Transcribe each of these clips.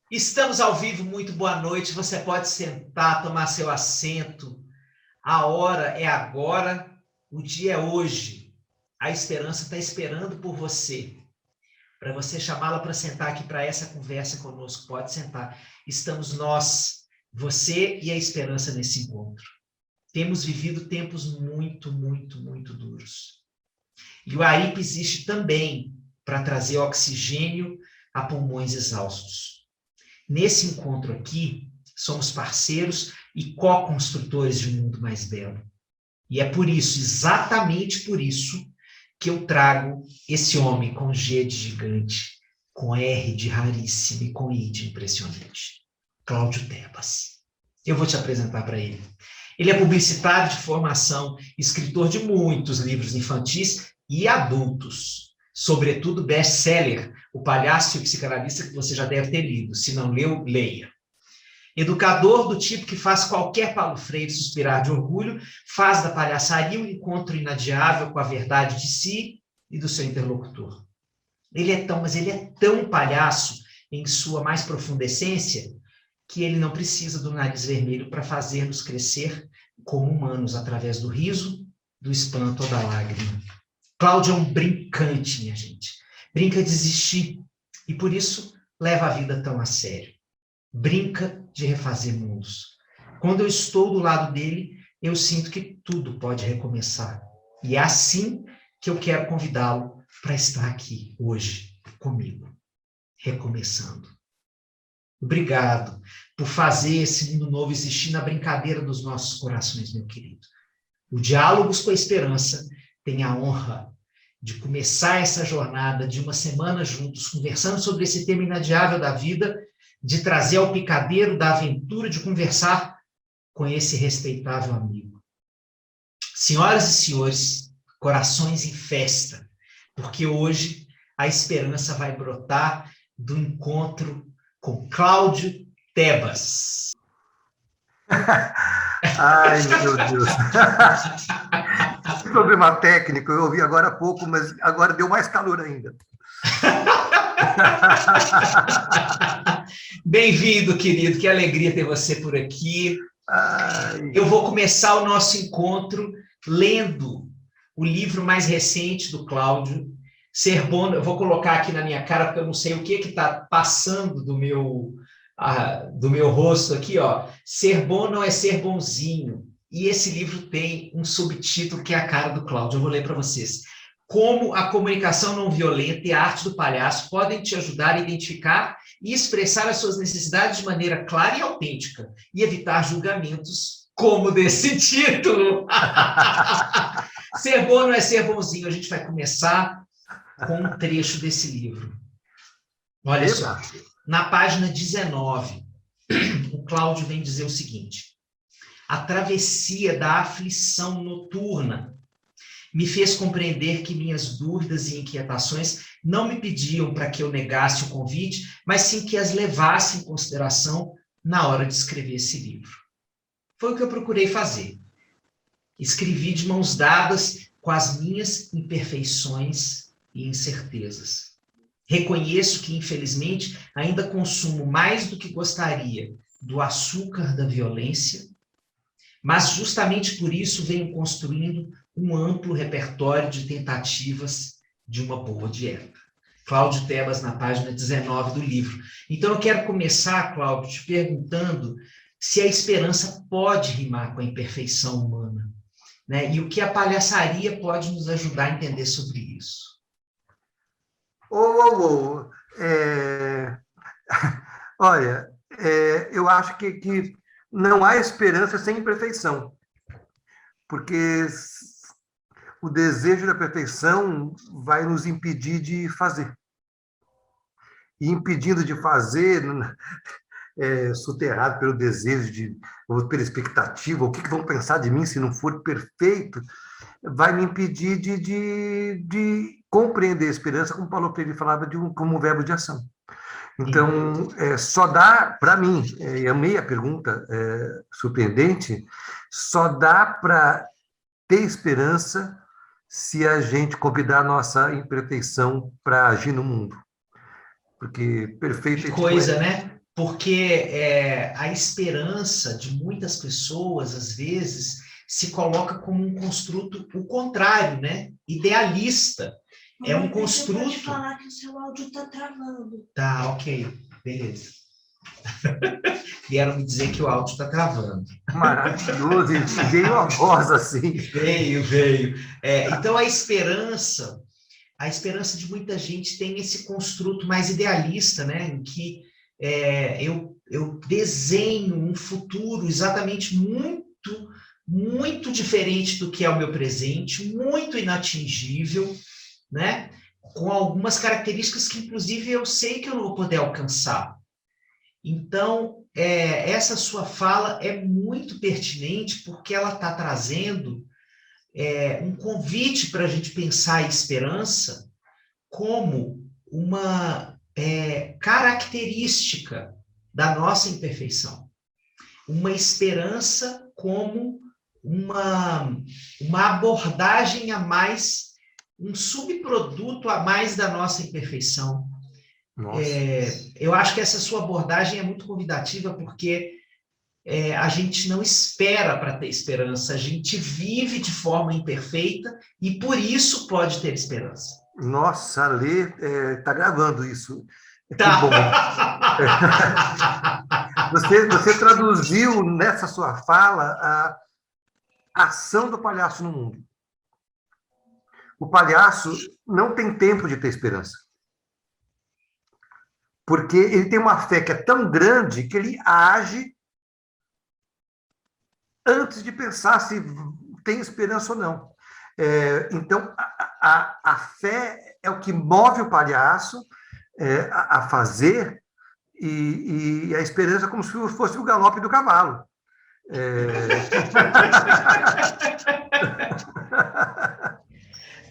Estamos ao vivo, muito boa noite. Você pode sentar, tomar seu assento. A hora é agora, o dia é hoje. A esperança está esperando por você, para você chamá-la para sentar aqui para essa conversa conosco. Pode sentar. Estamos nós, você e a esperança nesse encontro. Temos vivido tempos muito duros. E o AIP existe também para trazer oxigênio a pulmões exaustos. Nesse encontro aqui, somos parceiros e co-construtores de um mundo mais belo. E é por isso, exatamente por isso, que eu trago esse homem com G de gigante, com R de raríssimo e com I de impressionante. Cláudio Tebas. Eu vou te apresentar para ele. Ele é publicitário de formação, escritor de muitos livros infantis e adultos, sobretudo best-seller, O Palhaço e o Psicanalista, que você já deve ter lido. Se não leu, leia. Educador do tipo que faz qualquer Paulo Freire suspirar de orgulho, faz da palhaçaria um encontro inadiável com a verdade de si e do seu interlocutor. Mas ele é tão palhaço em sua mais profunda essência que ele não precisa do nariz vermelho para fazer-nos crescer como humanos através do riso, do espanto ou da lágrima. Cláudio é um brincante, minha gente. Brinca de existir e, por isso, leva a vida tão a sério. Brinca de refazer mundos. Quando eu estou do lado dele, eu sinto que tudo pode recomeçar. E é assim que eu quero convidá-lo para estar aqui hoje comigo, recomeçando. Obrigado por fazer esse mundo novo existir na brincadeira dos nossos corações, meu querido. O Diálogos com a Esperança tem a honra de começar essa jornada de uma semana juntos, conversando sobre esse tema inadiável da vida, de trazer ao picadeiro da aventura de conversar com esse respeitável amigo. Senhoras e senhores, corações em festa, porque hoje a esperança vai brotar do encontro com Cláudio Tebas. Ai, meu Deus. Problema técnico, eu ouvi agora há pouco, mas agora deu mais calor ainda. Bem-vindo, querido, que alegria ter você por aqui. Ai. Eu vou começar o nosso encontro lendo o livro mais recente do Cláudio, Ser Bom. Eu vou colocar aqui na minha cara, porque eu não sei o que está passando do meu rosto aqui, ó. Ser bom não é ser bonzinho. E esse livro tem um subtítulo que é a cara do Cláudio. Eu vou ler para vocês. Como a comunicação não violenta e a arte do palhaço podem te ajudar a identificar e expressar as suas necessidades de maneira clara e autêntica e evitar julgamentos como desse título. Ser bom não é ser bonzinho. A gente vai começar com um trecho desse livro. Olha só. Na página 19, o Cláudio vem dizer o seguinte: a travessia da aflição noturna me fez compreender que minhas dúvidas e inquietações não me pediam para que eu negasse o convite, mas sim que as levasse em consideração na hora de escrever esse livro. Foi o que eu procurei fazer. Escrevi de mãos dadas com as minhas imperfeições e incertezas. Reconheço que, infelizmente, ainda consumo mais do que gostaria do açúcar da violência, mas justamente por isso venho construindo um amplo repertório de tentativas de uma boa dieta. Cláudio Tebas, na página 19 do livro. Então, eu quero começar, Cláudio, te perguntando se a esperança pode rimar com a imperfeição humana, né? E o que a palhaçaria pode nos ajudar a entender sobre isso. Olha, eu acho que não há esperança sem imperfeição, porque o desejo da perfeição vai nos impedir de fazer. E impedindo de fazer, soterrado pelo desejo, ou pela expectativa, o que vão pensar de mim se não for perfeito, vai me impedir de compreender a esperança, como Paulo Freire falava, como um verbo de ação. Então, só dá, para mim, e amei a pergunta, surpreendente, só dá para ter esperança se a gente convidar a nossa imperfeição para agir no mundo. Porque perfeito... Que coisa, né? porque a esperança de muitas pessoas, às vezes, se coloca como um construto, o contrário, né? Idealista. É um construto. Pode falar que o seu áudio está travando. Tá, ok, beleza. Vieram me dizer que o áudio está travando. Maravilhoso, e veio a voz assim. Veio. Então, a esperança de muita gente tem esse construto mais idealista, né? Em que eu desenho um futuro exatamente muito diferente do que é o meu presente, muito inatingível, né? Com algumas características que, inclusive, eu sei que eu não vou poder alcançar. Então, essa sua fala é muito pertinente porque ela está trazendo um convite para a gente pensar a esperança como uma característica da nossa imperfeição. Uma esperança como uma abordagem a mais, um subproduto a mais da nossa imperfeição. Eu acho que essa sua abordagem é muito convidativa, porque a gente não espera para ter esperança, a gente vive de forma imperfeita e por isso pode ter esperança. Nossa, a Lê está gravando isso. Tá. Que bom. Você traduziu nessa sua fala a ação do palhaço no mundo. O palhaço não tem tempo de ter esperança. Porque ele tem uma fé que é tão grande que ele age antes de pensar se tem esperança ou não. Então, a fé é o que move o palhaço a fazer, e a esperança é como se fosse o galope do cavalo.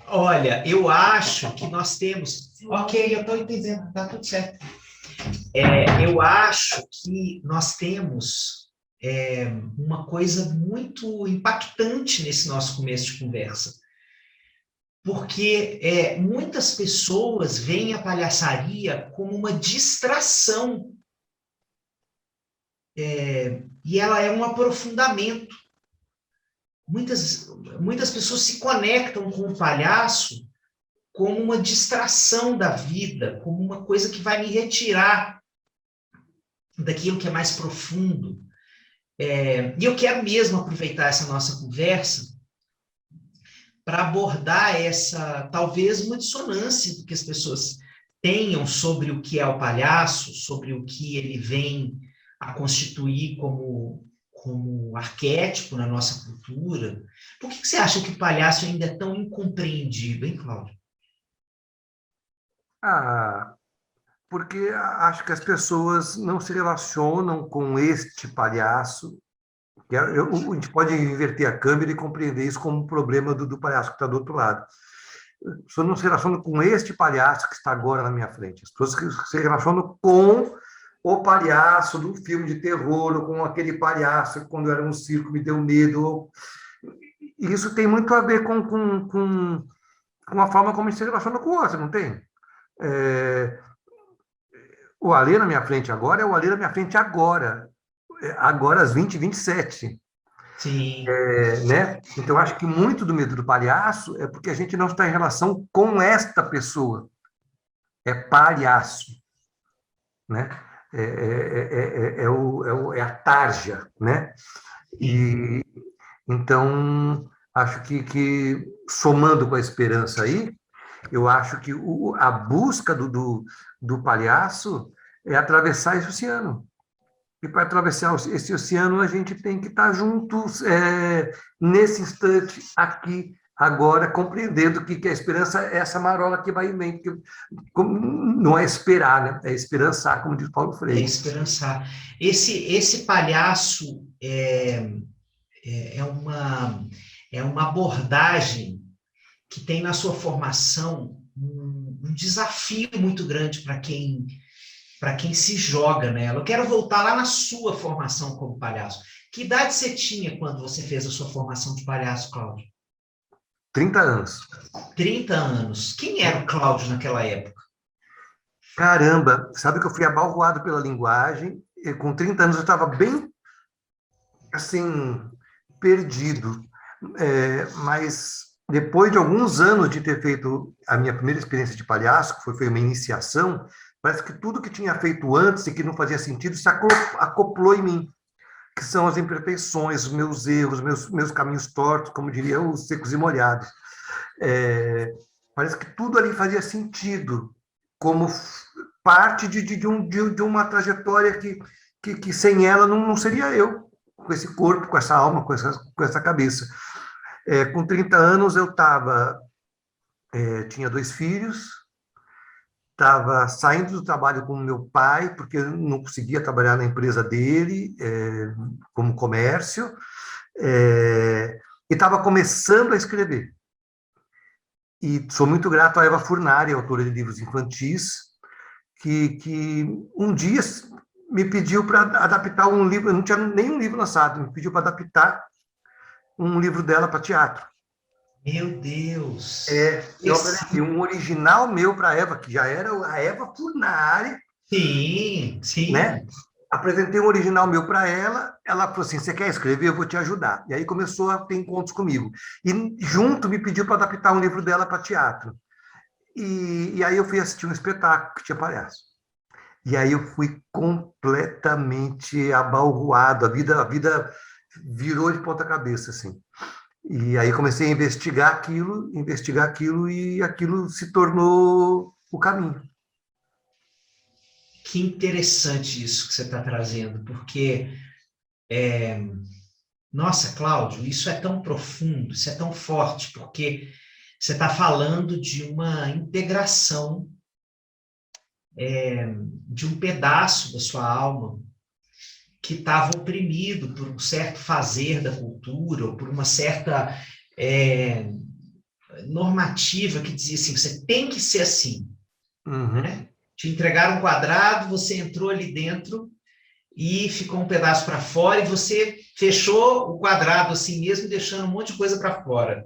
Olha, eu acho que nós temos... Ok, eu estou entendendo, está tudo certo. Eu acho que nós temos uma coisa muito impactante nesse nosso começo de conversa. Porque muitas pessoas veem a palhaçaria como uma distração. E ela é um aprofundamento. Muitas pessoas se conectam com o palhaço como uma distração da vida, como uma coisa que vai me retirar daquilo que é mais profundo. E eu quero mesmo aproveitar essa nossa conversa para abordar talvez, uma dissonância que as pessoas tenham sobre o que é o palhaço, sobre o que ele vem a constituir como arquétipo na nossa cultura. Por que você acha que o palhaço ainda é tão incompreendido, hein, Cláudio? Porque acho que as pessoas não se relacionam com este palhaço. A gente pode inverter a câmera e compreender isso como um problema do palhaço que está do outro lado. As pessoas não se relacionam com este palhaço que está agora na minha frente. As pessoas se relacionam com o palhaço do filme de terror, ou com aquele palhaço que, quando eu era um circo, me deu medo. Isso tem muito a ver com a forma como a gente se relaciona com o outro, não tem? O Alê na minha frente agora é o Alê na minha frente agora às 20h27. Sim. Né? Então, acho que muito do medo do palhaço é porque a gente não está em relação com esta pessoa. É palhaço. Né? É a tarja. Né? E, então, acho que somando com a esperança aí, eu acho que a busca do palhaço é atravessar esse oceano. E para atravessar esse oceano, a gente tem que estar juntos nesse instante, aqui, agora, compreendendo que a esperança é essa marola que vai e vem. Não é esperar, né? É esperançar, como diz Paulo Freire. É esperançar. Esse palhaço é uma abordagem que tem na sua formação um desafio muito grande para quem se joga nela. Eu quero voltar lá na sua formação como palhaço. Que idade você tinha quando você fez a sua formação de palhaço, Cláudio? 30 anos. 30 anos. Quem era o Cláudio naquela época? Caramba, sabe que eu fui abalroado pela linguagem, e com 30 anos eu estava bem, assim, perdido. Mas depois de alguns anos de ter feito a minha primeira experiência de palhaço, que foi uma iniciação, parece que tudo que tinha feito antes e que não fazia sentido se acoplou em mim, que são as imperfeições, os meus erros, meus caminhos tortos, como diriam os secos e molhados. Parece que tudo ali fazia sentido, como parte de uma trajetória que sem ela não seria eu, com esse corpo, com essa alma, com essa cabeça. Com 30 anos eu tinha 2 filhos, estava saindo do trabalho com meu pai, porque eu não conseguia trabalhar na empresa dele, como comércio, e estava começando a escrever. E sou muito grato à Eva Furnari, autora de livros infantis, que um dia me pediu para adaptar um livro, eu não tinha nenhum livro lançado, me pediu para adaptar um livro dela para teatro. Meu Deus! Eu apresentei um original meu para a Eva, que já era a Eva Furnari. Sim, sim. Né? Apresentei um original meu para ela, ela falou assim, você quer escrever? Eu vou te ajudar. E aí começou a ter encontros comigo. E junto me pediu para adaptar um livro dela para teatro. E aí eu fui assistir um espetáculo que tinha palhaço. E aí eu fui completamente abalroado, a vida virou de ponta cabeça, assim. E aí comecei a investigar aquilo, e aquilo se tornou o caminho. Que interessante isso que você está trazendo, porque, nossa, Cláudio, isso é tão profundo, isso é tão forte, porque você está falando de uma integração de um pedaço da sua alma que estava oprimido por um certo fazer da cultura, ou por uma certa normativa que dizia assim, você tem que ser assim. Uhum. Né? Te entregaram um quadrado, você entrou ali dentro e ficou um pedaço para fora, e você fechou o quadrado assim mesmo, deixando um monte de coisa para fora.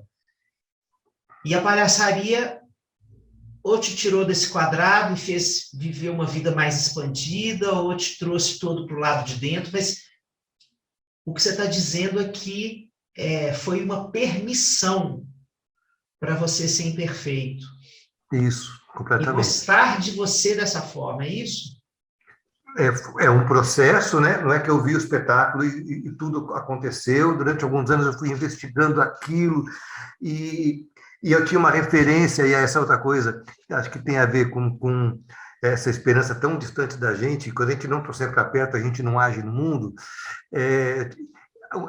E a palhaçaria ou te tirou desse quadrado e fez viver uma vida mais expandida, ou te trouxe todo para o lado de dentro, mas o que você está dizendo é que foi uma permissão para você ser imperfeito. Isso, completamente. E gostar de você dessa forma, é isso? É um processo, né? Não é que eu vi o espetáculo e tudo aconteceu. Durante alguns anos eu fui investigando aquilo e eu tinha uma referência, e essa outra coisa, acho que tem a ver com essa esperança tão distante da gente, quando a gente não trouxer para perto, a gente não age no mundo.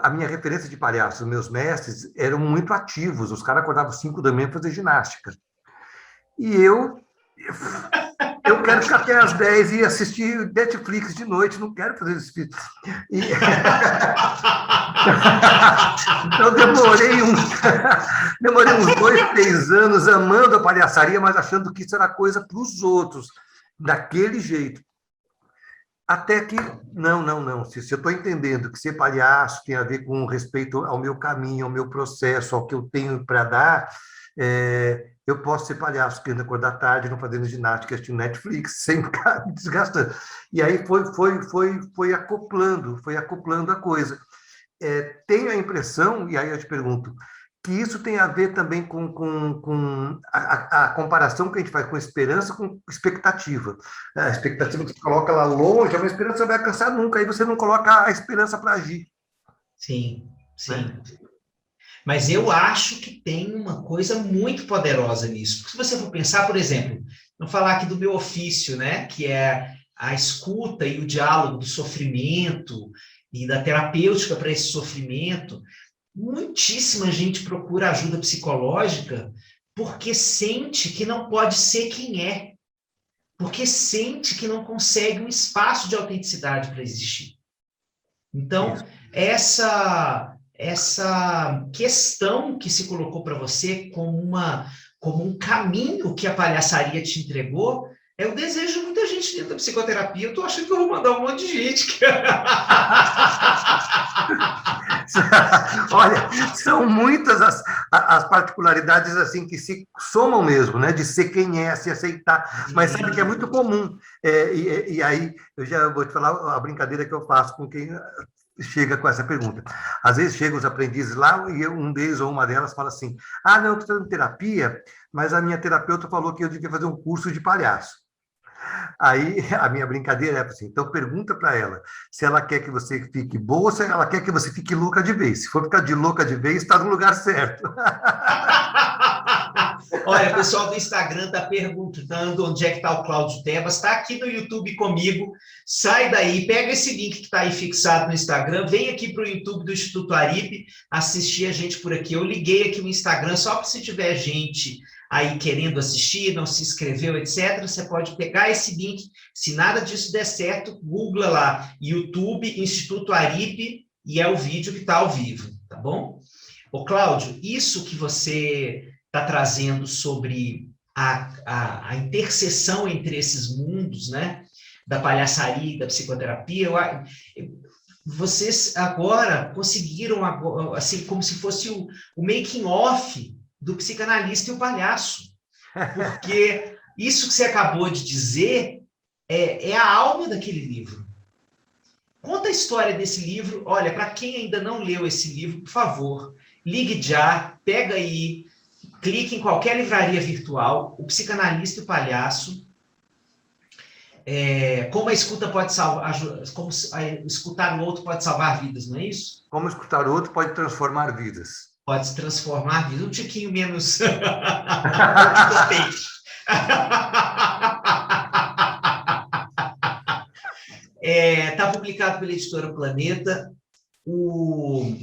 A minha referência de palhaço, meus mestres, eram muito ativos, os caras acordavam 5 da manhã para fazer ginástica. E eu quero ficar até às 10 e assistir Netflix de noite, não quero fazer isso. Então, demorei uns 2, 3 anos amando a palhaçaria, mas achando que isso era coisa para os outros, daquele jeito. Até que, não. Se eu estou entendendo que ser palhaço tem a ver com respeito ao meu caminho, ao meu processo, ao que eu tenho para dar, eu posso ser palhaço querendo acordar tarde, não fazendo ginástica, assistindo Netflix, sem ficar me desgastando. E aí foi acoplando a coisa. Tenho a impressão, e aí eu te pergunto, que isso tem a ver também com a comparação que a gente faz com esperança com expectativa. A expectativa que você coloca lá longe, a esperança você não vai alcançar nunca, aí você não coloca a esperança para agir. Sim. Né? Mas eu acho que tem uma coisa muito poderosa nisso. Porque se você for pensar, por exemplo, vamos falar aqui do meu ofício, né? Que é a escuta e o diálogo do sofrimento e da terapêutica para esse sofrimento. Muitíssima gente procura ajuda psicológica porque sente que não pode ser quem é, porque sente que não consegue um espaço de autenticidade para existir. Então, essa questão que se colocou para você como um caminho que a palhaçaria te entregou, é o desejo de muita gente dentro da psicoterapia. Eu estou achando que eu vou mandar um monte de gente. Olha, são muitas as particularidades assim que se somam mesmo, né? De ser quem é, se aceitar. Mas sabe que é muito comum. E aí, eu já vou te falar a brincadeira que eu faço com quem chega com essa pergunta. Às vezes chegam os aprendizes lá e um deles ou uma delas fala assim: ah, não, eu estou fazendo terapia, mas a minha terapeuta falou que eu devia fazer um curso de palhaço. Aí a minha brincadeira é assim: então pergunta para ela se ela quer que você fique boa ou se ela quer que você fique louca de vez. Se for ficar de louca de vez, está no lugar certo. Olha, o pessoal do Instagram está perguntando onde é que está o Cláudio Tebas. Está aqui no YouTube comigo. Sai daí, pega esse link que está aí fixado no Instagram, vem aqui para o YouTube do Instituto Aripe assistir a gente por aqui. Eu liguei aqui o Instagram só para se tiver gente aí querendo assistir, não se inscreveu, etc., você pode pegar esse link. Se nada disso der certo, googla lá, YouTube, Instituto Aripe, e é o vídeo que está ao vivo, tá bom? Ô, Cláudio, isso que você está trazendo sobre a interseção entre esses mundos, né, da palhaçaria e da psicoterapia, vocês agora conseguiram, assim, como se fosse o making-off do psicanalista e o palhaço. Porque isso que você acabou de dizer é a alma daquele livro. Conta a história desse livro. Olha, para quem ainda não leu esse livro, por favor, ligue já, pega aí, clique em qualquer livraria virtual, O Psicanalista e o Palhaço. Como a escuta pode salvar, como escutar o outro pode salvar vidas, não é isso? Como escutar o outro pode transformar vidas. Pode se transformar vidas. Um tiquinho menos potente. Está publicado pela editora Planeta. O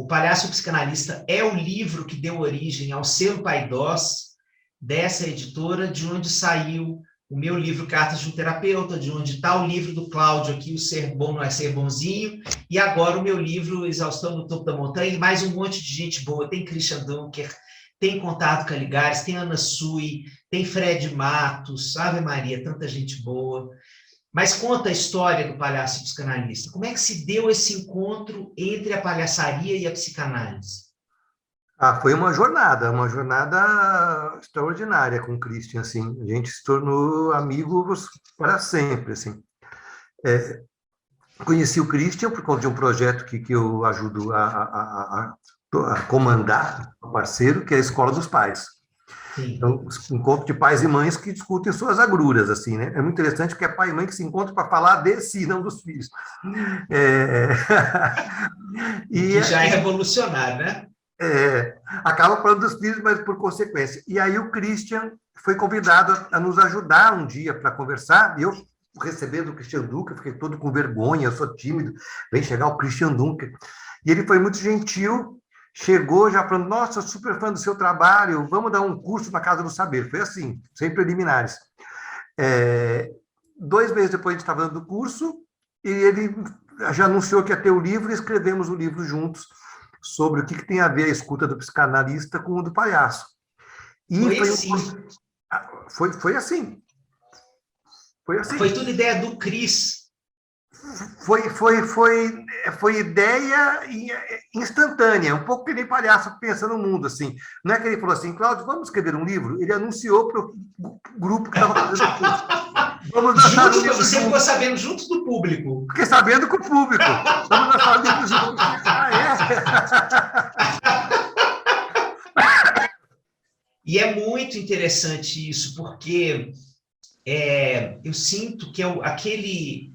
Palhaço Psicanalista é o livro que deu origem ao selo Paidós, dessa editora, de onde saiu o meu livro Cartas de um Terapeuta, de onde está o livro do Cláudio aqui, O Ser Bom Não É Ser Bonzinho, e agora o meu livro Exaustão no Topo da Montanha, e mais um monte de gente boa. Tem Christian Dunker, tem Contato Caligares, tem Ana Sui, tem Fred Matos, Ave Maria, tanta gente boa. Mas conta a história do palhaço psicanalista. Como é que se deu esse encontro entre a palhaçaria e a psicanálise? Foi uma jornada extraordinária com o Christian, assim. A gente se tornou amigos para sempre, assim. Conheci o Christian por conta de um projeto que eu ajudo a comandar, o parceiro, que é a Escola dos Pais. Sim. Então, encontro de pais e mães que discutem suas agruras, assim, né? É muito interessante porque é pai e mãe que se encontram para falar de si, não dos filhos. Que já é revolucionário, né? Acaba falando dos filhos, mas por consequência. E aí o Christian foi convidado a nos ajudar um dia para conversar, e eu, recebendo o Christian Dunker, fiquei todo com vergonha, eu sou tímido, vem chegar o Christian Dunker. E ele foi muito gentil, chegou já falando: nossa, super fã do seu trabalho, vamos dar um curso na Casa do Saber. Foi assim, sem preliminares. 2 meses depois a gente estava dando o curso, e ele já anunciou que ia ter o livro, e escrevemos o livro juntos, sobre o que tem a ver a escuta do psicanalista com o do palhaço. E foi assim. Foi tudo ideia do Cris. Foi ideia instantânea, um pouco que nem palhaço pensa no mundo, assim. Não é que ele falou assim: Cláudio, vamos escrever um livro? Ele anunciou para o grupo que estava fazendo o curso. Vamos lançar um livro. Você ficou sabendo junto do público. Fiquei sabendo com o público. Vamos lançar um livro juntos. E é muito interessante isso, porque eu sinto que aquele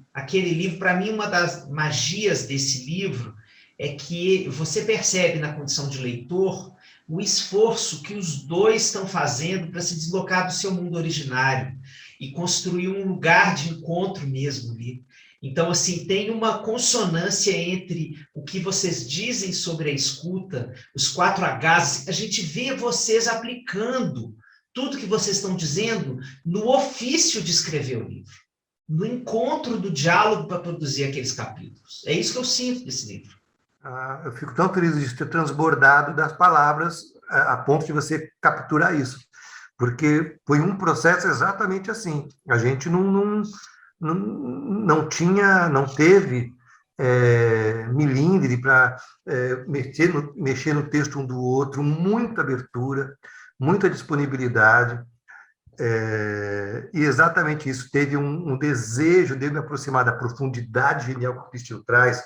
livro, para mim, uma das magias desse livro é que você percebe na condição de leitor o esforço que os dois estão fazendo para se deslocar do seu mundo originário e construir um lugar de encontro mesmo ali. Então, assim, tem uma consonância entre o que vocês dizem sobre a escuta, os 4 Hs, a gente vê vocês aplicando tudo que vocês estão dizendo no ofício de escrever o livro, no encontro do diálogo para produzir aqueles capítulos. É isso que eu sinto desse livro. Eu fico tão feliz de ter transbordado das palavras a ponto de você capturar isso, porque foi um processo exatamente assim. A gente não teve milímetro para mexer no texto um do outro, muita abertura, muita disponibilidade. E exatamente isso, teve um desejo de me aproximar da profundidade genial que o Christian traz,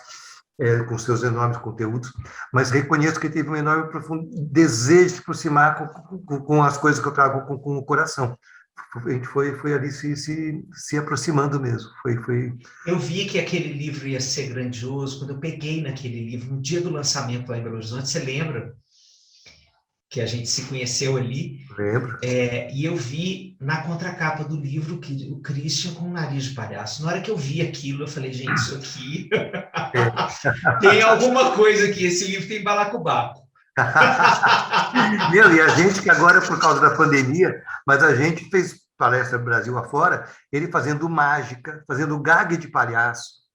com seus enormes conteúdos, mas reconheço que teve um enorme desejo de se aproximar com as coisas que eu trago com o coração. A gente foi ali se aproximando mesmo. Eu vi que aquele livro ia ser grandioso quando eu peguei naquele livro, no dia do lançamento lá em Belo Horizonte. Você lembra que a gente se conheceu ali? Lembro. E eu vi na contracapa do livro que o Christian com um nariz de palhaço. Na hora que eu vi aquilo, eu falei, gente, isso aqui tem alguma coisa aqui. Esse livro tem balacobaco. E a gente que agora, por causa da pandemia, mas a gente fez palestra Brasil afora, ele fazendo mágica, fazendo gag de palhaço.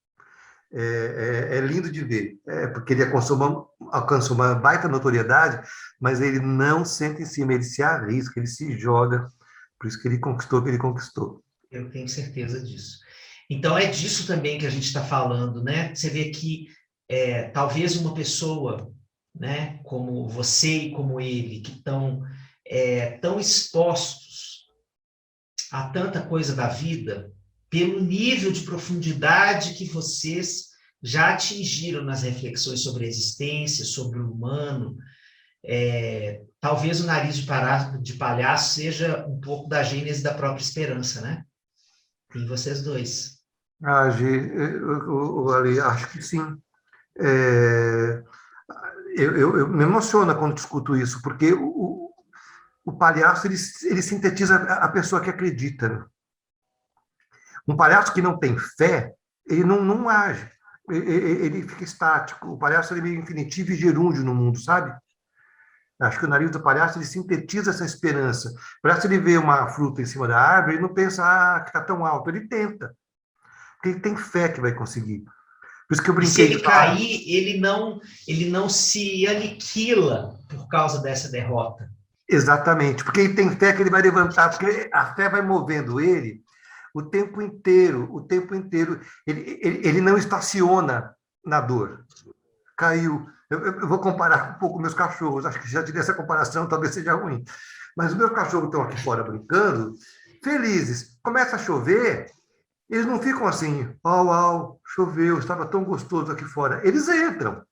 É lindo de ver, porque ele alcançou uma baita notoriedade, mas ele não senta em cima, ele se arrisca, ele se joga, por isso que ele conquistou o que ele conquistou. Eu tenho certeza disso. Então, é disso também que a gente está falando, né? Você vê que talvez uma pessoa, né, como você e como ele, que estão tão expostos a tanta coisa da vida, pelo nível de profundidade que vocês já atingiram nas reflexões sobre a existência, sobre o humano, talvez o nariz de palhaço seja um pouco da gênese da própria esperança, né? Em vocês dois. Ali, acho que sim. Eu me emociono quando discuto isso, porque o palhaço ele sintetiza a pessoa que acredita, né? Um palhaço que não tem fé, ele não age, ele fica estático. O palhaço ele é meio infinitivo e gerúndio no mundo, sabe? Acho que o nariz do palhaço ele sintetiza essa esperança. O palhaço ele vê uma fruta em cima da árvore, ele não pensa que está tão alto, ele tenta, porque ele tem fé que vai conseguir. Por isso que eu brinquei. E se ele cair, ele não se aniquila por causa dessa derrota. Exatamente, porque ele tem fé que ele vai levantar, porque a fé vai movendo ele o tempo inteiro. Ele não estaciona na dor. Caiu. Eu vou comparar um pouco meus cachorros, acho que já tive essa comparação, talvez seja ruim. Mas os meus cachorros estão aqui fora brincando, felizes. Começa a chover, eles não ficam assim, au, choveu, estava tão gostoso aqui fora. Eles entram.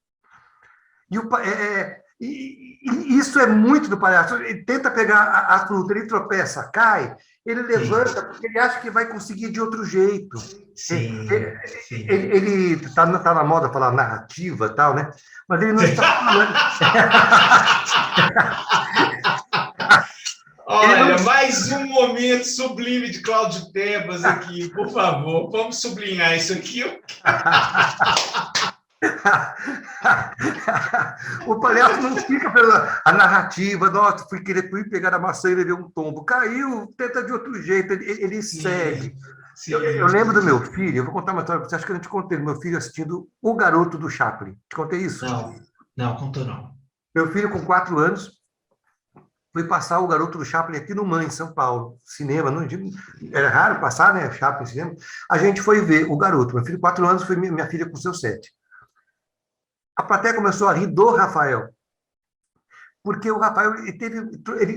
E isso é muito do palhaço. Ele tenta pegar a fruta, ele tropeça, cai, ele levanta, porque ele acha que vai conseguir de outro jeito. Sim, ele está na moda falar narrativa e tal, né? Mas ele não está falando. Olha, mais um momento sublime de Cláudio Tebas aqui, por favor. Vamos sublinhar isso aqui. O palhaço não fica pela narrativa, nossa, fui pegar a maçã e levei um tombo. Caiu, tenta de outro jeito, ele segue. Sim. Eu lembro do meu filho, eu vou contar uma história para você, acho que eu não te contei, do meu filho assistindo O Garoto do Chaplin. Te contei isso? Não, contou não. Meu filho, com 4 anos, foi passar O Garoto do Chaplin aqui no MAN, em São Paulo. Cinema, não, era raro passar, né? Chaplin, cinema. A gente foi ver O Garoto. Meu filho, 4 anos, foi minha filha com seus 7. A plateia começou a rir do Rafael. Porque o Rafael,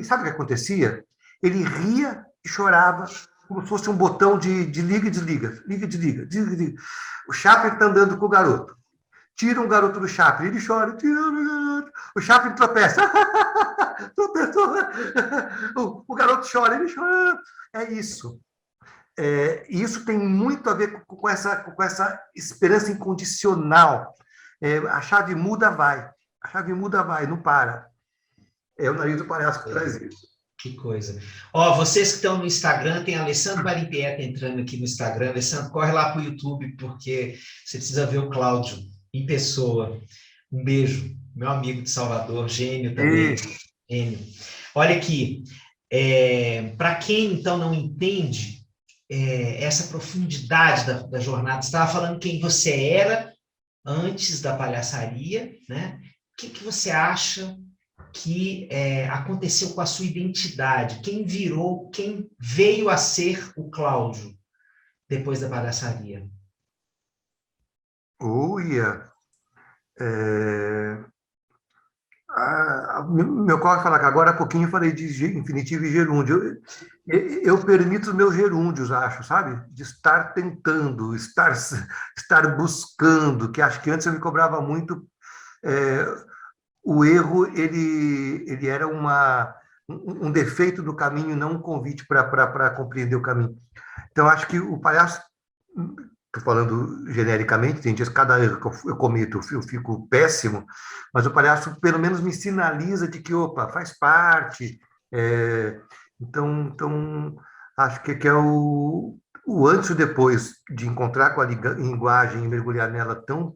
sabe o que acontecia? Ele ria e chorava como se fosse um botão de liga e desliga. Liga e desliga, liga e desliga. O Chaplin está andando com o garoto. Tira um garoto do Chaplin, ele chora. Tira o garoto. O Chaplin tropeça. Tropeçou. O garoto chora, ele chora. É isso. Isso tem muito a ver com essa esperança incondicional. A chave muda, vai. A chave muda, vai, não para. É o nariz do palhaço que traz isso. Que coisa. Ó, vocês que estão no Instagram, tem Alessandro Barimpieta entrando aqui no Instagram. Alessandro, corre lá para o YouTube, porque você precisa ver o Cláudio em pessoa. Um beijo, meu amigo de Salvador, gênio também. Gênio. Olha aqui, para quem, então, não entende essa profundidade da jornada, você estava falando quem você era antes da palhaçaria, né? O que você acha que aconteceu com a sua identidade? Quem veio a ser o Cláudio depois da palhaçaria? Uia. Meu colega fala que agora há pouquinho eu falei de infinitivo e gerúndio. Eu permito os meus gerúndios, acho, sabe? De estar tentando, estar buscando, que acho que antes eu me cobrava muito. é, o erro, ele era um defeito do caminho, não um convite para compreender o caminho. Então, acho que o palhaço, estou falando genericamente, tem dias que cada erro que eu cometo, eu fico péssimo, mas o palhaço pelo menos me sinaliza de que, opa, faz parte. é, então, acho que é o antes e o depois de encontrar com a linguagem e mergulhar nela tão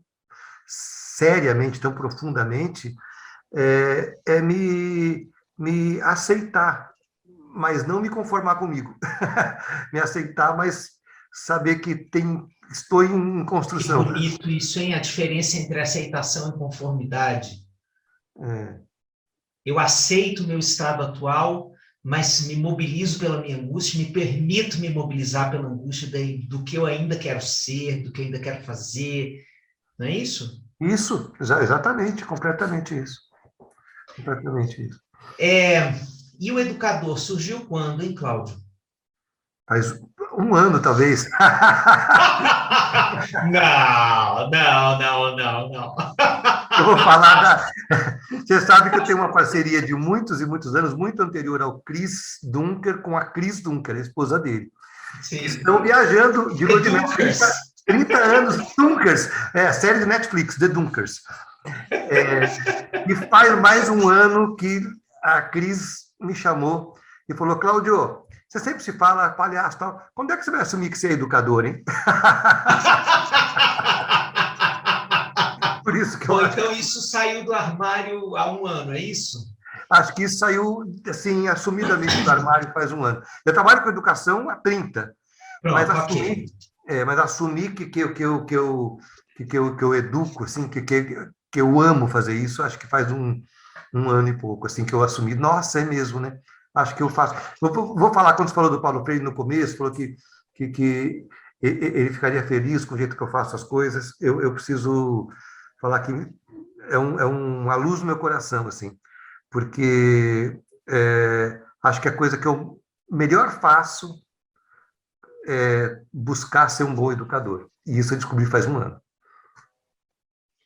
seriamente, tão profundamente, é me aceitar, mas não me conformar comigo. Me aceitar, mas saber que estou em Que construção. bonito isso, hein? A diferença entre aceitação e conformidade. É, Eu aceito o meu estado atual, mas me mobilizo pela minha angústia, me permito me mobilizar pela angústia do que eu ainda quero ser, do que eu ainda quero fazer. Não é isso? isso, exatamente, completamente isso. Completamente isso. E o educador surgiu quando, hein, Cláudio? Faz um ano, talvez. Não, não, não, não, não. Eu vou falar da. Você sabe que eu tenho uma parceria de muitos e muitos anos, muito anterior ao Chris Dunker, com a Cris Dunker, a esposa dele. Sim. Estão viajando de lua de mel. Dunkers. 30 anos, Dunkers, a série de Netflix, The Dunkers. E faz mais um ano que a Cris me chamou e falou: Cláudio, você sempre se fala palhaço e tal, quando é que você vai assumir que você é educador, hein? Por isso que eu Então isso saiu do armário há um ano, é isso? acho que isso saiu, assim, assumidamente do armário faz um ano. Eu trabalho com educação há 30, mas Pronto, ok. assumir que eu educo, assim, que eu amo fazer isso, acho que faz um ano e pouco, assim, que eu assumi. Nossa, é mesmo, né? Acho que eu faço. Vou falar, quando você falou do Paulo Freire no começo, falou que ele ficaria feliz com o jeito que eu faço as coisas. Eu preciso falar que é uma luz no meu coração, assim, porque acho que a coisa que eu melhor faço é buscar ser um bom educador. E isso eu descobri faz um ano.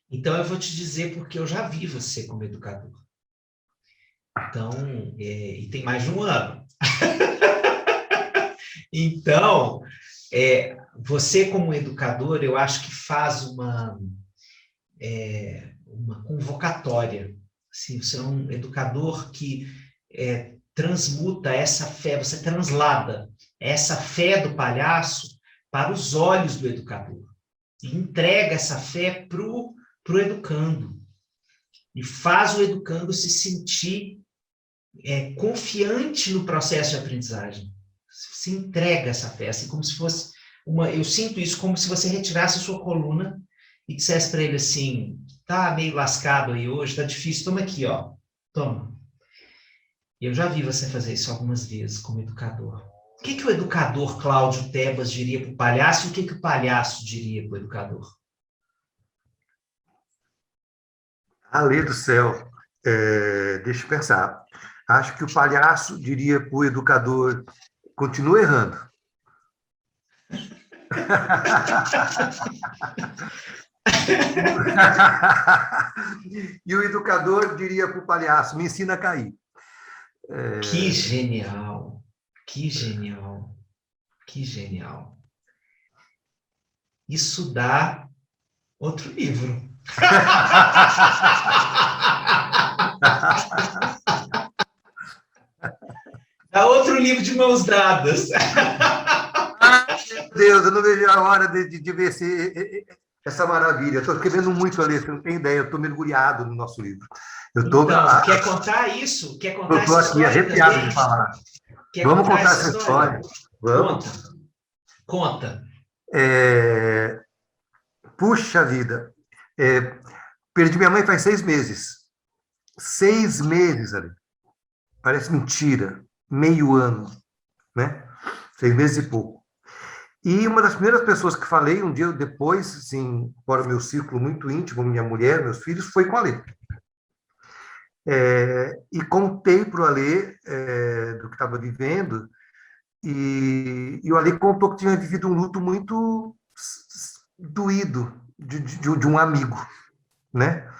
Então eu vou te dizer porque eu já vi você como educador. Então, e tem mais de um ano. Então, você como educador, eu acho que faz uma convocatória. Assim, você é um educador que transmuta essa fé, você translada essa fé do palhaço para os olhos do educador. E entrega essa fé para o educando. E faz o educando se sentir confiante no processo de aprendizagem. Se entrega essa fé, assim como se fosse eu sinto isso como se você retirasse a sua coluna e dissesse para ele assim, tá meio lascado aí hoje, tá difícil, toma aqui, ó, toma. Eu já vi você fazer isso algumas vezes como educador. O que o educador Cláudio Tebas diria para o palhaço e o que o palhaço diria para o educador? Alê do céu, deixa eu pensar. Acho que o palhaço diria para o educador: continua errando. E o educador diria para o palhaço: me ensina a cair. Que genial, que genial, que genial. Isso dá outro livro. Dá outro livro de mãos dadas. Meu Deus, eu não vejo a hora de ver essa maravilha. Estou escrevendo muito ali, você não tem ideia, eu estou mergulhado no nosso livro. Então, quer contar isso? Quer contar essa história? Estou aqui arrepiado de falar. Vamos contar essa história. Vamos. Conta. Puxa vida. Perdi minha mãe faz 6 meses. 6 meses, ali. Parece mentira. Meio ano, né? 6 meses e pouco. E uma das primeiras pessoas que falei, um dia depois, assim, fora o meu círculo muito íntimo, minha mulher, meus filhos, foi com a Alê. E contei para o Alê do que estava vivendo, e o Alê contou que tinha vivido um luto muito doído de um amigo, né?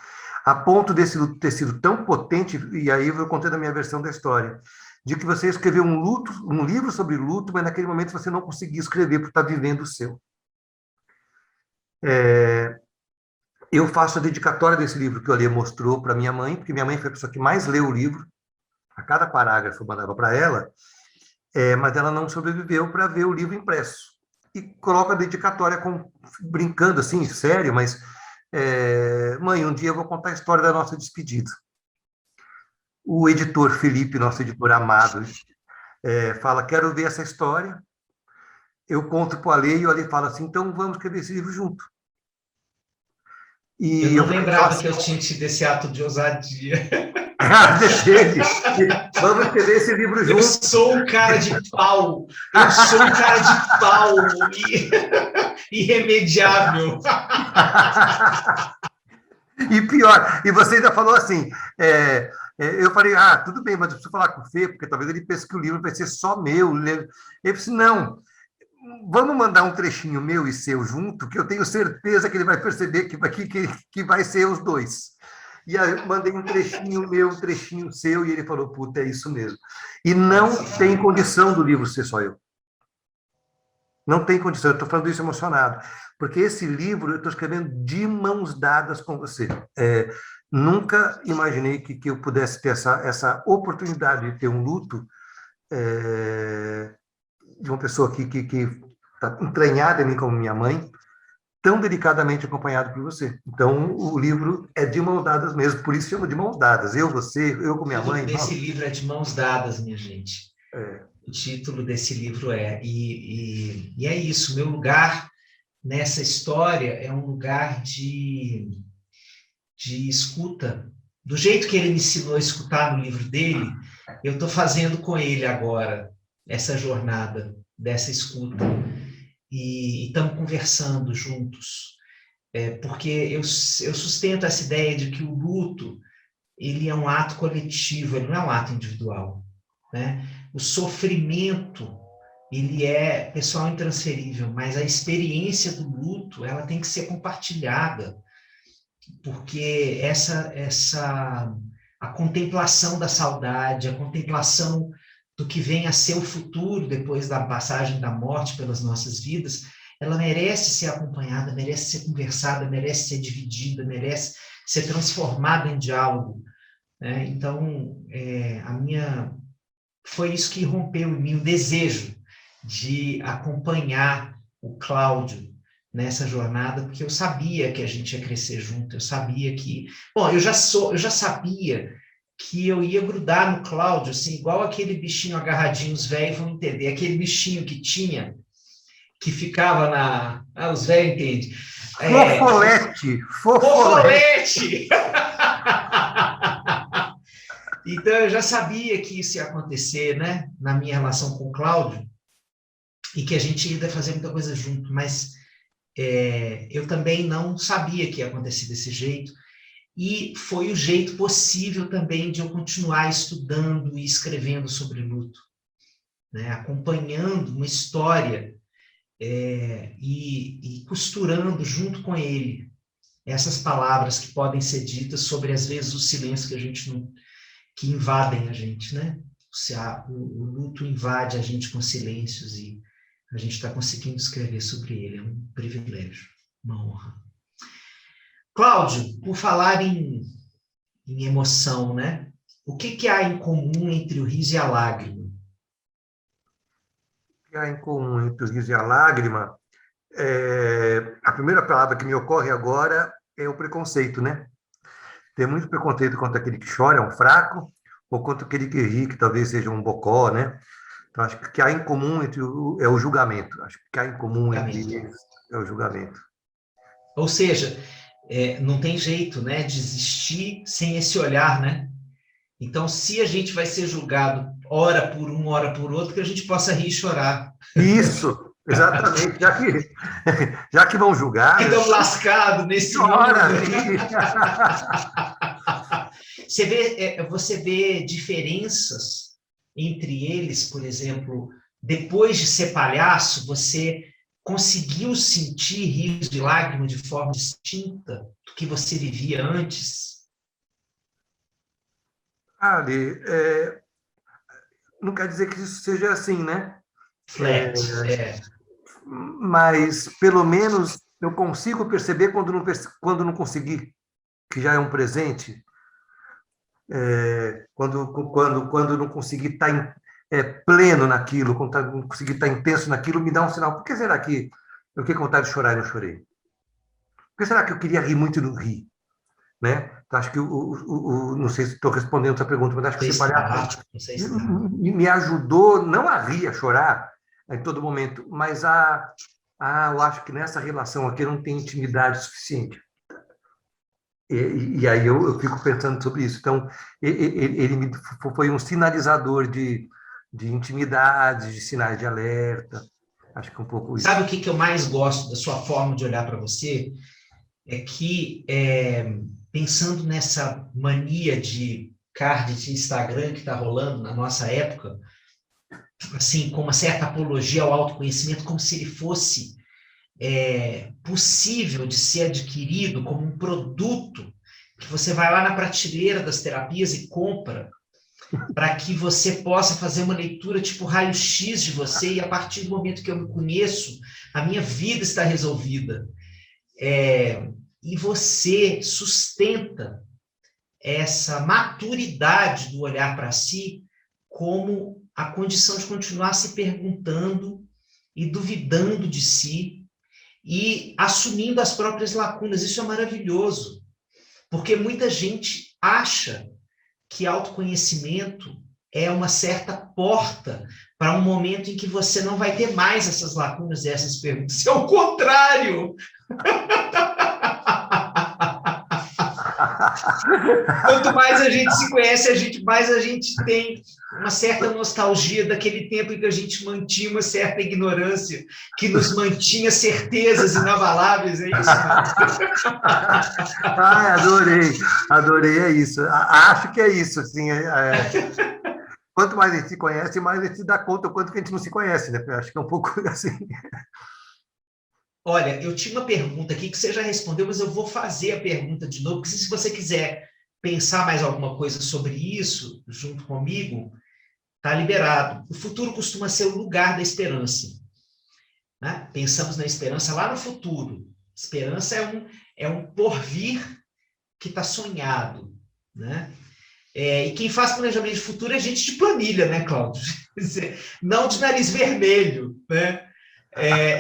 A ponto desse luto ter sido tão potente, e aí eu contei da minha versão da história, de que você escreveu um livro sobre luto, mas naquele momento você não conseguia escrever por estar vivendo o seu. Eu faço a dedicatória desse livro que o Alê mostrou para minha mãe, porque minha mãe foi a pessoa que mais leu o livro, a cada parágrafo eu mandava para ela, mas ela não sobreviveu para ver o livro impresso. E coloco a dedicatória brincando assim, sério, mas mãe, um dia eu vou contar a história da nossa despedida. O editor Felipe, nosso editor amado, fala, quero ver essa história. Eu conto para o Alê e o Alê fala assim, então vamos escrever esse livro junto. E eu não lembrava que eu tinha tido esse ato de ousadia. Vamos escrever esse livro junto. Eu sou um cara de pau. Eu sou um cara de pau. Irremediável. E pior, e você ainda falou assim, eu falei, tudo bem, mas eu preciso falar com o Fê, porque talvez ele pense que o livro vai ser só meu. Ele disse, não, vamos mandar um trechinho meu e seu junto, que eu tenho certeza que ele vai perceber que vai ser os dois. E aí eu mandei um trechinho meu, um trechinho seu, e ele falou, puta, é isso mesmo. E não tem condição do livro ser só eu. Não tem condição, eu estou falando isso emocionado, porque esse livro eu estou escrevendo de mãos dadas com você. Nunca imaginei que eu pudesse ter essa oportunidade de ter um luto de uma pessoa que está entranhada em mim como minha mãe, tão delicadamente acompanhado por você. Então, o livro é de mãos dadas mesmo, por isso chama de mãos dadas. Eu, você, eu com minha mãe. Esse livro é de mãos dadas, minha gente. O título desse livro e é isso, meu lugar nessa história é um lugar de escuta. Do jeito que ele me ensinou a escutar no livro dele, eu estou fazendo com ele agora essa jornada dessa escuta. E estamos conversando juntos. Porque eu sustento essa ideia de que o luto ele é um ato coletivo, ele não é um ato individual, né? O sofrimento, ele é pessoal intransferível, mas a experiência do luto, ela tem que ser compartilhada, porque a contemplação da saudade, a contemplação do que vem a ser o futuro depois da passagem da morte pelas nossas vidas, ela merece ser acompanhada, merece ser conversada, merece ser dividida, merece ser transformada em diálogo, né? Então, foi isso que rompeu em mim o desejo de acompanhar o Cláudio nessa jornada, porque eu sabia que a gente ia crescer junto, eu sabia que... Bom, eu já sabia que eu ia grudar no Cláudio, assim, igual aquele bichinho agarradinho, os velhos vão entender, aquele bichinho que ficava os velhos entendem. Fofolete! Então, eu já sabia que isso ia acontecer, né, na minha relação com o Cláudio, e que a gente ia fazer muita coisa junto, mas eu também não sabia que ia acontecer desse jeito, e foi o jeito possível também de eu continuar estudando e escrevendo sobre luto, né, acompanhando uma história e costurando junto com ele essas palavras que podem ser ditas sobre, às vezes, o silêncio que a gente não... que invadem a gente, né? O luto invade a gente com silêncios e a gente está conseguindo escrever sobre ele. É um privilégio, uma honra. Cláudio, por falar em emoção, né? O que há em comum entre o riso e a lágrima? O que há em comum entre o riso e a lágrima? A primeira palavra que me ocorre agora é o preconceito, né? Tem muito preconceito contra aquele que chora, é um fraco, ou contra aquele que ri, que talvez seja um bocó, né? Então, acho que o que há em comum é o julgamento. Acho que o que há em comum entre eles é o julgamento. Ou seja, não tem jeito, né, de existir sem esse olhar, né? Então, se a gente vai ser julgado ora por um, ora por outro, que a gente possa rir e chorar. Isso! Exatamente, já que vão julgar. Que estão lascados nesse mundo. Você vê diferenças entre eles, por exemplo, depois de ser palhaço, você conseguiu sentir rios de lágrimas de forma distinta do que você vivia antes? Ali, não quer dizer que isso seja assim, né? Flat, Mas, pelo menos, eu consigo perceber quando não consegui, que já é um presente. Quando não conseguir estar pleno naquilo, quando não conseguir estar intenso naquilo, me dá um sinal. Por que será que eu fiquei com vontade de chorar e não chorei? Por que será que eu queria rir muito e não ri? Né? Então, acho que não sei se estou respondendo a sua pergunta, mas acho que esse palhaço me ajudou não a rir, a chorar em todo momento, mas eu acho que nessa relação aqui eu não tenho intimidade suficiente. E aí eu fico pensando sobre isso. Então, ele foi um sinalizador de intimidade, de sinais de alerta. Acho que é um pouco isso. Sabe o que eu mais gosto da sua forma de olhar para você? É que, pensando nessa mania de card de Instagram que está rolando na nossa época, assim, com uma certa apologia ao autoconhecimento, como se ele fosse possível de ser adquirido como um produto que você vai lá na prateleira das terapias e compra, para que você possa fazer uma leitura tipo raio-x de você, e a partir do momento que eu me conheço, a minha vida está resolvida. E você sustenta essa maturidade do olhar para si como a condição de continuar se perguntando e duvidando de si e assumindo as próprias lacunas. Isso é maravilhoso, porque muita gente acha que autoconhecimento é uma certa porta para um momento em que você não vai ter mais essas lacunas e essas perguntas. É o contrário! Quanto mais a gente se conhece, mais a gente tem uma certa nostalgia daquele tempo em que a gente mantinha uma certa ignorância, que nos mantinha certezas inabaláveis, é isso? Adorei, é isso. Acho que é isso, assim, quanto mais a gente se conhece, mais a gente se dá conta o quanto que a gente não se conhece, né? Eu acho que é um pouco assim. Olha, eu tinha uma pergunta aqui que você já respondeu, mas eu vou fazer a pergunta de novo, porque se você quiser pensar mais alguma coisa sobre isso, junto comigo, está liberado. O futuro costuma ser o lugar da esperança. Né? Pensamos na esperança lá no futuro. Esperança é um porvir que está sonhado. Né? E quem faz planejamento de futuro é gente de planilha, né, Cláudio? Não de nariz vermelho. Né?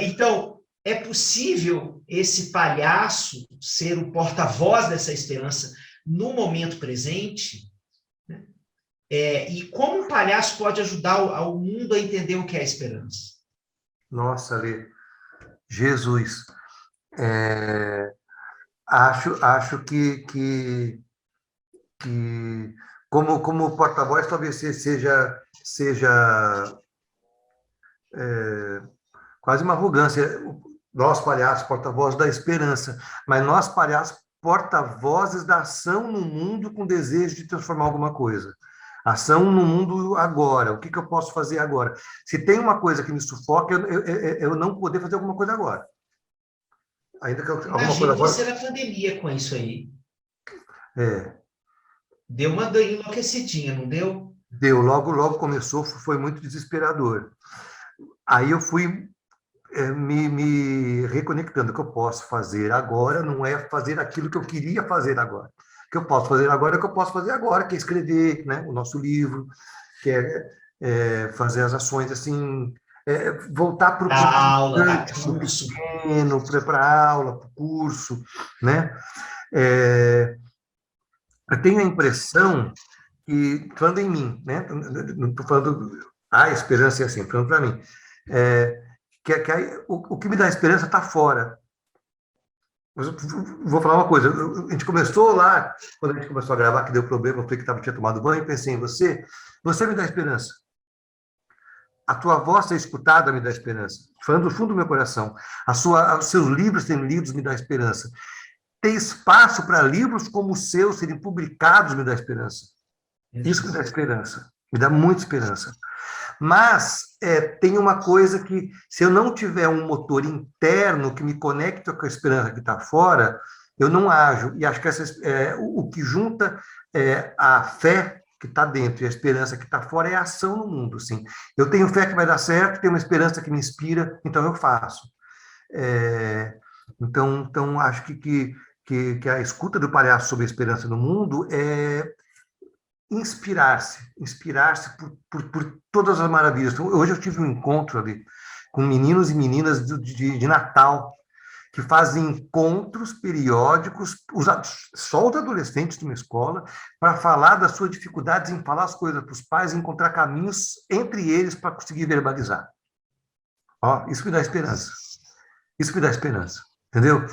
Então, é possível esse palhaço ser o porta-voz dessa esperança no momento presente? Né? E como um palhaço pode ajudar ao mundo a entender o que é a esperança? Nossa, Lê, Jesus. Acho que como porta-voz talvez seja quase uma arrogância. Nós, palhaços, porta-voz da esperança, mas nós, palhaços, porta-vozes da ação no mundo com desejo de transformar alguma coisa. Ação no mundo agora. O que eu posso fazer agora? Se tem uma coisa que me sufoca, eu não poder fazer alguma coisa agora. Ainda que alguma coisa agora... você na pandemia com isso aí. Deu uma enlouquecidinha, não deu? Deu. Logo começou, foi muito desesperador. Aí eu fui me reconectando. O que eu posso fazer agora não é fazer aquilo que eu queria fazer agora. O que eu posso fazer agora é o que eu posso fazer agora, que é escrever, né, o nosso livro, que é fazer as ações assim, voltar para o aula, pequeno, para a aula, para o curso, né? Eu tenho a impressão que, falando em mim, né? Não estou falando a esperança é assim, falando para mim, o que me dá esperança está fora. Mas vou falar uma coisa, a gente começou lá, quando a gente começou a gravar, que deu problema, eu falei que tinha tomado banho, e pensei em você me dá esperança. A tua voz ser escutada me dá esperança. Falando do fundo do meu coração. Os seus livros serem lidos me dá esperança. Ter espaço para livros como os seus serem publicados me dá esperança. Isso me dá esperança. Me dá muita esperança. Mas tem uma coisa que, se eu não tiver um motor interno que me conecte com a esperança que está fora, eu não ajo. E acho que o que junta a fé que está dentro e a esperança que está fora é a ação no mundo. Sim. Eu tenho fé que vai dar certo, tenho uma esperança que me inspira, então eu faço. Então acho que a escuta do palhaço sobre a esperança no mundo é inspirar-se por todas as maravilhas. Então, hoje eu tive um encontro ali com meninos e meninas de Natal, que fazem encontros periódicos, só os adolescentes de uma escola, para falar das suas dificuldades em falar as coisas para os pais, encontrar caminhos entre eles para conseguir verbalizar. Ó, isso me dá esperança. Isso me dá esperança, entendeu?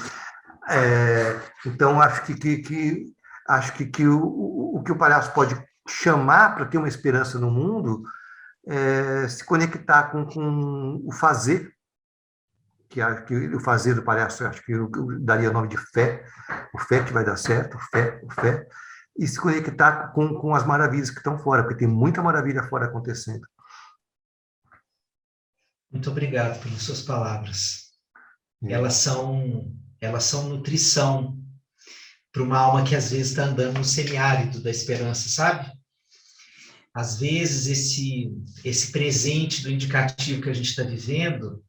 Então, acho que o que o palhaço pode chamar para ter uma esperança no mundo é se conectar com o fazer, que o fazer do palhaço, acho que eu daria o nome de fé, o fé que vai dar certo, o fé, e se conectar com as maravilhas que estão fora, porque tem muita maravilha fora acontecendo. Muito obrigado pelas suas palavras. Elas são nutrição para uma alma que às vezes está andando no semiárido da esperança, sabe? Às vezes esse presente do indicativo que a gente está vivendo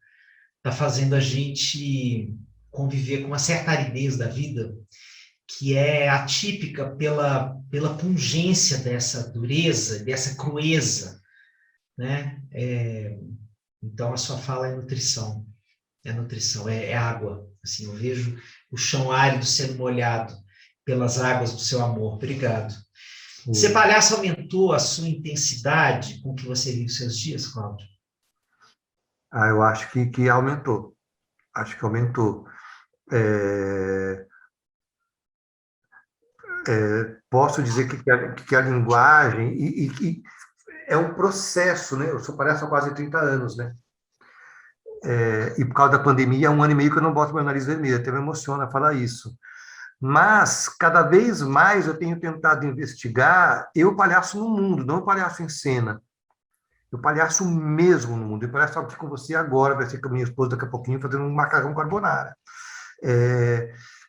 está fazendo a gente conviver com uma certa aridez da vida, que é atípica pela pungência dessa dureza, dessa crueza, né? Então a sua fala é nutrição. É nutrição, é água. Assim, eu vejo o chão árido sendo molhado pelas águas do seu amor. Obrigado. Ser palhaço aumentou a sua intensidade com que você vive os seus dias, Cláudio? Eu acho que aumentou. Acho que aumentou. Posso dizer que a linguagem e é um processo, né? Eu sou palhaço há quase 30 anos, né? E por causa da pandemia, há 1 ano e meio que eu não boto meu nariz vermelho, até me emociona falar isso. Mas, cada vez mais, eu tenho tentado investigar eu palhaço no mundo, não o palhaço em cena. Eu palhaço mesmo no mundo. Eu palhaço aqui com você agora, vai ser com a minha esposa daqui a pouquinho, fazendo um macarrão carbonara.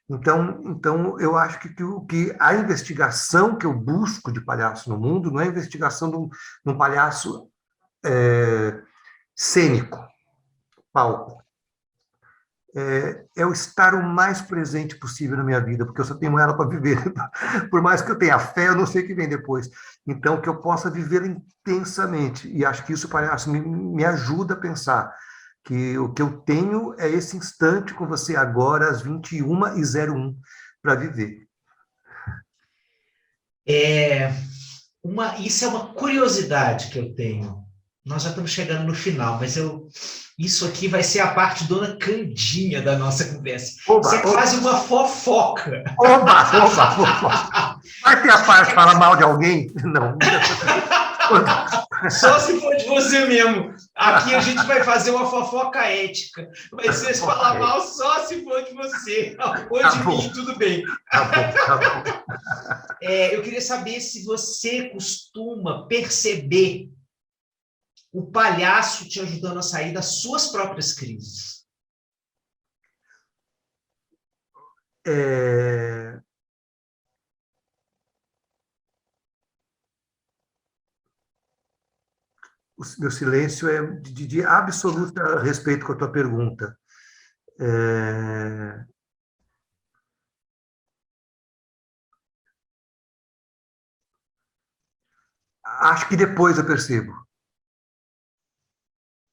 Então, eu acho que a investigação que eu busco de palhaço no mundo não é a investigação de um palhaço cênico, palco. É o estar o mais presente possível na minha vida, porque eu só tenho ela para viver. Por mais que eu tenha fé, eu não sei o que vem depois. Então, que eu possa viver intensamente. E acho que isso, palhaço, me ajuda a pensar que o que eu tenho é esse instante com você agora, às 21h01, para viver. Isso é uma curiosidade que eu tenho. Nós já estamos chegando no final, mas isso aqui vai ser a parte dona Candinha da nossa conversa. Isso é quase uma fofoca. Oba! Vai ter a parte de falar mal de alguém? Não. Só se for de você mesmo. Aqui a gente vai fazer uma fofoca ética. Vai ser falar mal só se for de você. Ou de mim, tudo bem. Tá bom. Eu queria saber se você costuma perceber o palhaço te ajudando a sair das suas próprias crises. O meu silêncio é de absoluto respeito com a tua pergunta. Acho que depois eu percebo.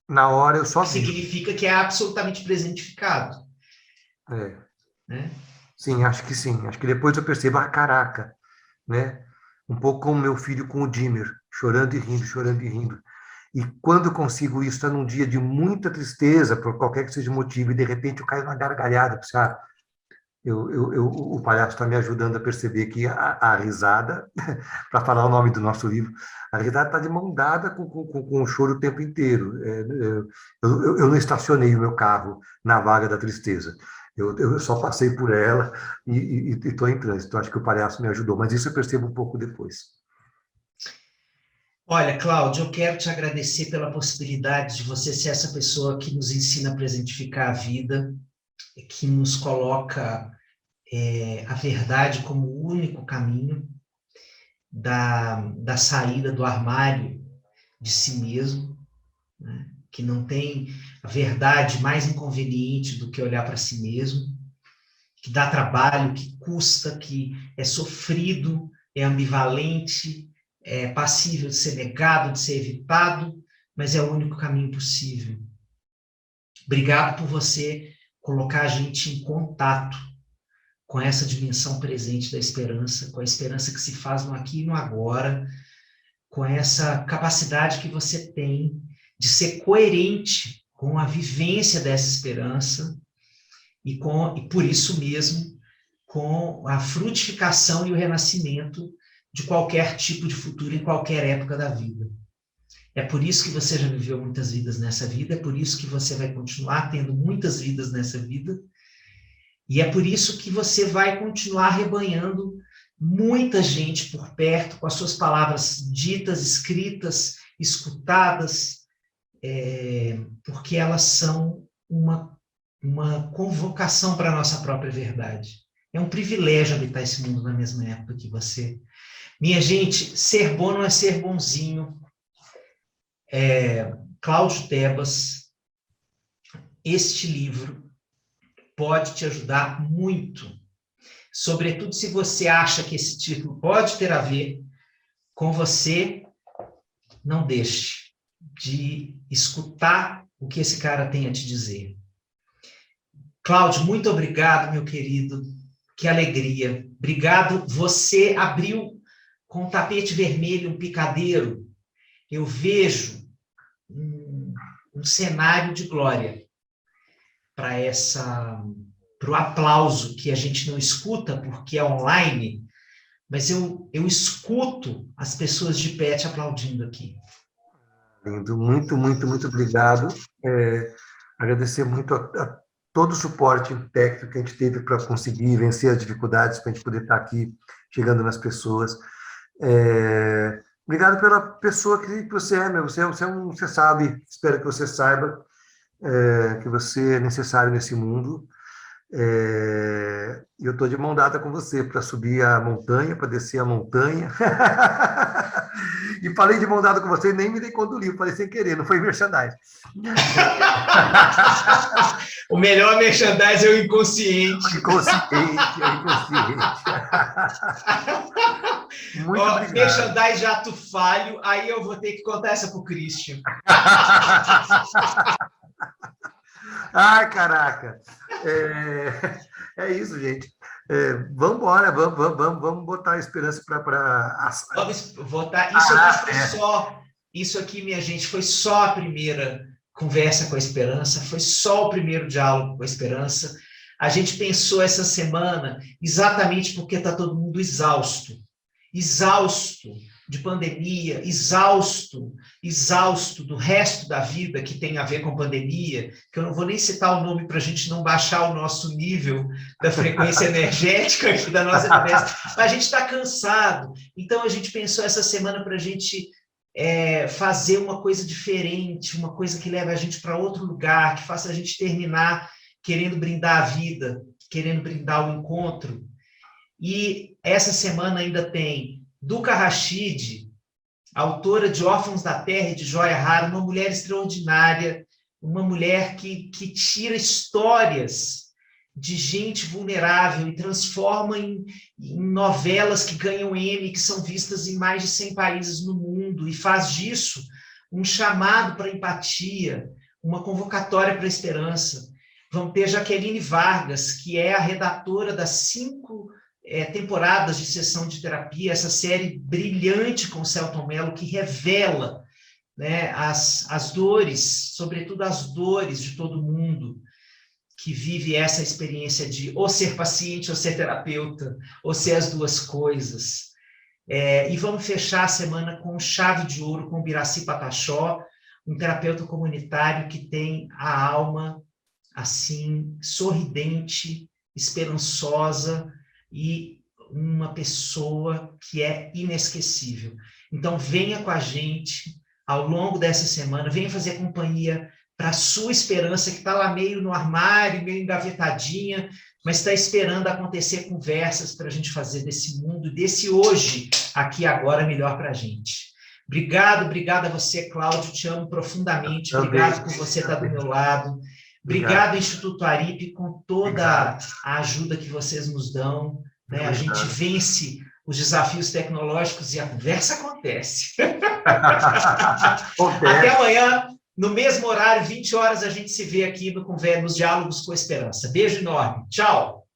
Na hora eu só vi. Significa que é absolutamente presentificado. Né? Sim, acho que sim. Acho que depois eu percebo, caraca, né? Um pouco como meu filho com o Dimmer, chorando e rindo, chorando e rindo. E quando eu consigo isso, está num dia de muita tristeza, por qualquer que seja o motivo, e de repente eu caio numa gargalhada, sabe? O palhaço está me ajudando a perceber que a risada, para falar o nome do nosso livro, a risada está de mão dada com o choro o tempo inteiro. Eu não estacionei o meu carro na vaga da tristeza. Eu só passei por ela e estou em trânsito. Acho que o palhaço me ajudou, mas isso eu percebo um pouco depois. Olha, Cláudio, eu quero te agradecer pela possibilidade de você ser essa pessoa que nos ensina a presentificar a vida, que nos coloca a verdade como o único caminho da saída do armário de si mesmo, né? Que não tem a verdade mais inconveniente do que olhar para si mesmo, que dá trabalho, que custa, que é sofrido, é ambivalente, é passível de ser negado, de ser evitado, mas é o único caminho possível. Obrigado por você colocar a gente em contato com essa dimensão presente da esperança, com a esperança que se faz no aqui e no agora, com essa capacidade que você tem de ser coerente com a vivência dessa esperança e por isso mesmo, com a frutificação e o renascimento de qualquer tipo de futuro em qualquer época da vida. É por isso que você já viveu muitas vidas nessa vida, é por isso que você vai continuar tendo muitas vidas nessa vida, e é por isso que você vai continuar rebanhando muita gente por perto, com as suas palavras ditas, escritas, escutadas, porque elas são uma convocação para a nossa própria verdade. É um privilégio habitar esse mundo na mesma época que você. Minha gente, ser bom não é ser bonzinho. Cláudio Tebas, este livro pode te ajudar muito, sobretudo se você acha que esse título pode ter a ver com você, não deixe de escutar o que esse cara tem a te dizer. Cláudio, muito obrigado, meu querido, que alegria. Obrigado, você abriu com um tapete vermelho, um picadeiro. Eu vejo um cenário de glória para o aplauso que a gente não escuta porque é online, mas eu escuto as pessoas de pé te aplaudindo aqui. Lindo, muito, muito, muito obrigado. Agradecer muito a todo o suporte técnico que a gente teve para conseguir vencer as dificuldades, para a gente poder estar aqui chegando nas pessoas. Obrigado pela pessoa que você é, meu. Você sabe, espero que você saiba que você é necessário nesse mundo. Eu estou de mão dada com você para subir a montanha, para descer a montanha. E falei de mão dada com você e nem me dei conta do livro, falei sem querer, não foi merchandising. O melhor merchandising é o inconsciente. Inconsciente. Muito obrigado. Merchandising jato falho, aí eu vou ter que contar essa pro Christian. Ai, caraca. É isso, gente. Vamos embora, vamos botar a esperança para... Vamos votar. Isso aqui, minha gente, foi só a primeira conversa com a esperança, foi só o primeiro diálogo com a esperança. A gente pensou essa semana exatamente porque está todo mundo exausto de pandemia, exausto do resto da vida que tem a ver com pandemia, que eu não vou nem citar o nome para a gente não baixar o nosso nível da frequência energética aqui da nossa conversa, mas a gente está cansado. Então, a gente pensou essa semana para a gente fazer uma coisa diferente, uma coisa que leve a gente para outro lugar, que faça a gente terminar querendo brindar a vida, querendo brindar o encontro. E essa semana ainda tem Duca Rachid, autora de Órfãos da Terra e de Joia Rara, uma mulher extraordinária, uma mulher que tira histórias de gente vulnerável e transforma em novelas que ganham Emmy, que são vistas em mais de 100 países no mundo, e faz disso um chamado para empatia, uma convocatória para a esperança. Vamos ter Jaqueline Vargas, que é a redatora das 5 temporadas de Sessão de Terapia, essa série brilhante com Selton Mello, que revela, né, as dores, sobretudo as dores de todo mundo. que vive essa experiência de ou ser paciente ou ser terapeuta, ou ser as duas coisas. E vamos fechar a semana com chave de ouro com o Biraci Pataxó, um terapeuta comunitário que tem a alma assim sorridente, esperançosa e uma pessoa que é inesquecível. Então venha com a gente ao longo dessa semana, venha fazer companhia para a sua esperança, que está lá meio no armário, meio engavetadinha, mas está esperando acontecer conversas para a gente fazer desse mundo, desse hoje, aqui agora, melhor para a gente. Obrigado a você, Cláudio, te amo profundamente, obrigado por você estar do meu lado, obrigado, Instituto Aripe, com toda a ajuda que vocês nos dão, né? A gente vence os desafios tecnológicos e a conversa acontece. Até amanhã, no mesmo horário, 20 horas, a gente se vê aqui nos Diálogos com Esperança. Beijo enorme. Tchau.